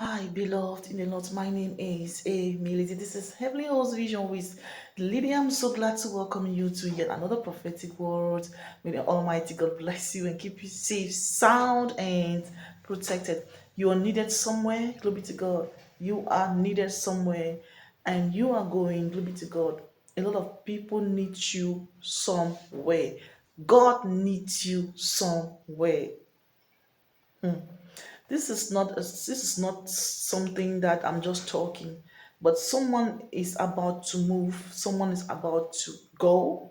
Hi, beloved in the Lord. My name is Emily. This is Heavenly Host Vision with Lydia. I'm so glad to welcome you to yet another prophetic word. May the Almighty God bless you and keep you safe, sound, and protected. You are needed somewhere. Glory to God. You are needed somewhere, and you are going. Glory to God. A lot of people need you somewhere. God needs you somewhere. This is not something that I'm just talking, but someone is about to move, someone is about to go,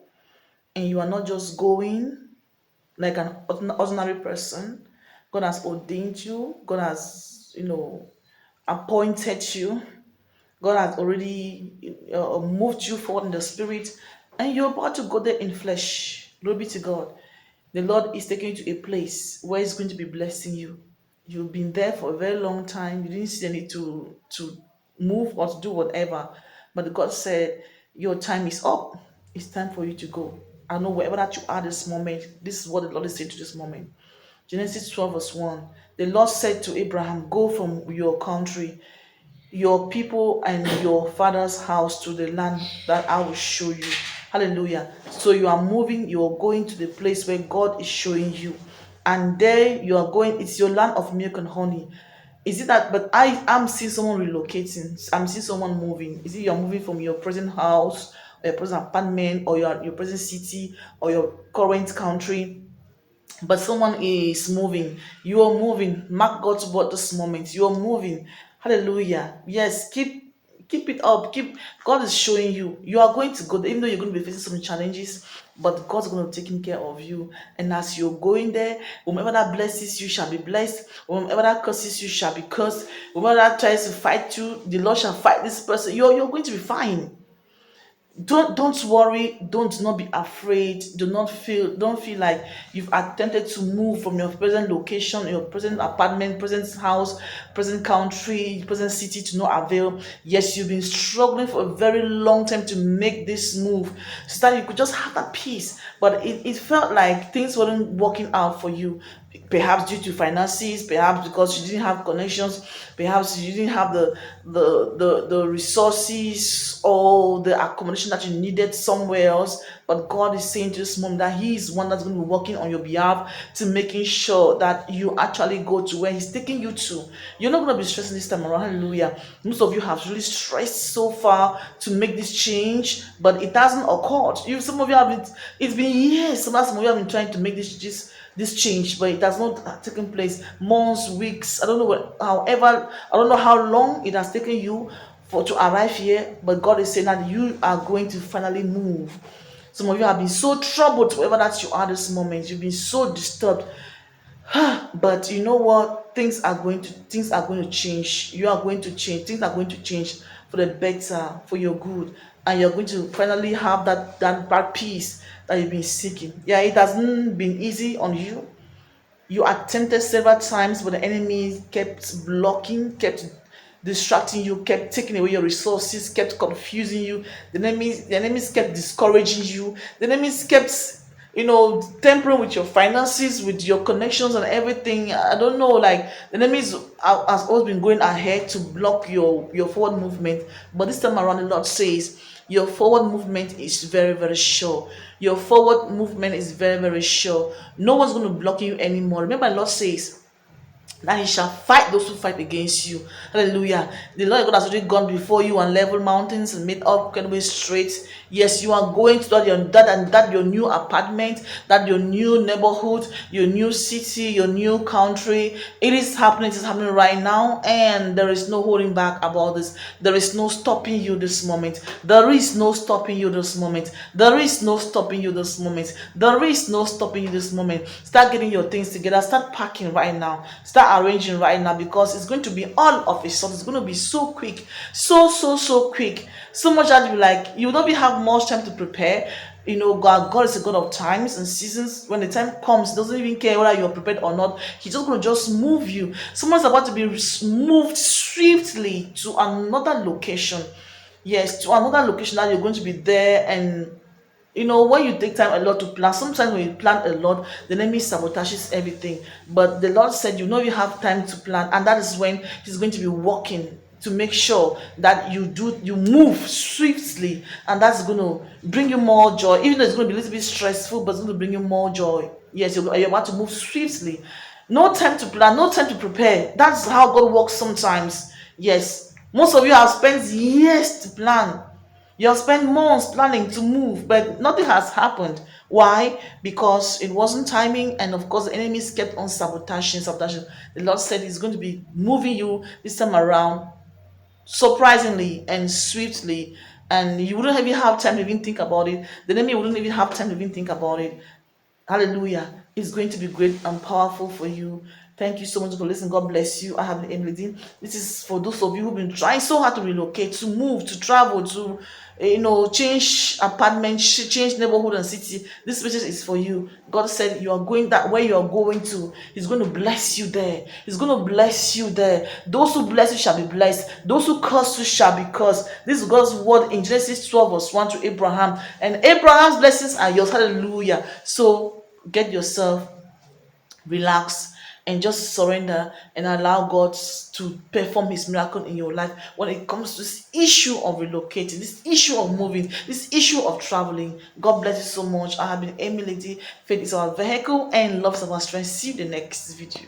and you are not just going like an ordinary person. God has ordained you, God has, appointed you, God has already moved you forward in the spirit, and you're about to go there in flesh. Glory be to God. The Lord is taking you to a place where He's going to be blessing you. You've been there for a very long time. You didn't see the need to move or to do whatever. But God said, your time is up. It's time for you to go. I know wherever that you are this moment, this is what the Lord is saying to this moment. Genesis 12, verse 1. The Lord said to Abraham, go from your country, your people and your father's house to the land that I will show you. Hallelujah. So you are moving, you are going to the place where God is showing you. And there you are going, it's your land of milk and honey. Is it that? But I'm seeing someone relocating. I'm seeing someone moving. Is it you're moving from your present house, or your present apartment, or your present city, or your current country? But someone is moving. You are moving. Mark God's word this moment. You are moving. Hallelujah. Yes, keep it up. Keep God is showing you. You are going to go there, even though you're going to be facing some challenges, but God's going to be taking care of you. And as you're going there, whomever that blesses you shall be blessed. Whomever that curses you shall be cursed. Whomever that tries to fight you, the Lord shall fight this person. You're going to be fine. Don't worry, don't not be afraid, don't feel like you've attempted to move from your present location, your present apartment, present house, present country, present city to no avail. Yes, you've been struggling for a very long time to make this move so that you could just have that peace, but it felt like things weren't working out for you, perhaps due to finances, perhaps because you didn't have connections, perhaps you didn't have the resources or the accommodation that you needed somewhere else. But God is saying to this mom that He is one that's going to be working on your behalf to making sure that you actually go to where He's taking you to. You're not going to be stressing this time around. Hallelujah. Most of you have really stressed so far to make this change, but it hasn't occurred. Some of you have been, it's been years. Some of you have been trying to make this change, but it has not taken place. Months, weeks, I don't know what, however, I don't know how long it has taken you for to arrive here, but God is saying that you are going to finally move. Some of you have been so troubled wherever that you are this moment. You've been so disturbed. But you know what? Things are going to change. You are going to change. Things are going to change for the better, for your good, and you're going to finally have that peace that you've been seeking. Yeah, it hasn't been easy on you. You attempted several times, but the enemy kept blocking, kept distracting you, kept taking away your resources, kept confusing you. The enemies kept discouraging you. The enemies kept, tampering with your finances, with your connections and everything. I don't know, like the enemies has always been going ahead to block your forward movement. But this time around, the Lord says your forward movement is very, very sure. Your forward movement is very, very sure. No one's going to block you anymore. Remember, the Lord says that He shall fight those who fight against you. Hallelujah. The Lord God has already gone before you and leveled mountains and made all crooked ways straight. Yes, you are going to that your new apartment, that your new neighborhood, your new city, your new country. It is happening. It is happening right now, and there is no holding back about this. There is no stopping you this moment. There is no stopping you this moment. There is no stopping you this moment. There is no stopping you this moment. Start getting your things together. Start packing right now. Start arranging right now, because it's going to be all of a sudden. It's going to be so quick, so quick. So much that you will not be have much time to prepare. God is a God of times and seasons. When the time comes, He doesn't even care whether you're prepared or not. He's just going to just move you. Someone's about to be moved swiftly to another location. Yes, to another location that you're going to be there, and When you take time a lot to plan, sometimes when you plan a lot, the enemy sabotages everything. But the Lord said, you have time to plan, and that is when He's going to be working to make sure that you move swiftly, and that's going to bring you more joy. Even though it's going to be a little bit stressful, but it's going to bring you more joy. Yes, you're about to move swiftly. No time to plan, no time to prepare. That's how God works sometimes. Yes, most of you have spent years to plan. You have spent months planning to move, but nothing has happened. Why? Because it wasn't timing, and of course, the enemies kept on sabotaging. The Lord said He's going to be moving you this time around surprisingly and swiftly, and you wouldn't even have time to even think about it. The enemy wouldn't even have time to even think about it. Hallelujah. It's going to be great and powerful for you. Thank you so much for listening. God bless you. I have been Emily. This is for those of you who've been trying so hard to relocate, to move, to travel, to change apartment, change neighborhood and city. This message is for you. God said you are going that way you are going to. He's going to bless you there. He's going to bless you there. Those who bless you shall be blessed. Those who curse you shall be cursed. This is God's word in Genesis 12 verse 1 to Abraham. And Abraham's blessings are yours. Hallelujah. So get yourself relaxed and just surrender and allow God to perform His miracle in your life when it comes to this issue of relocating, this issue of moving, this issue of traveling. God bless you so much. I have been Emily. Faith is our vehicle and love is our strength. See you in the next video.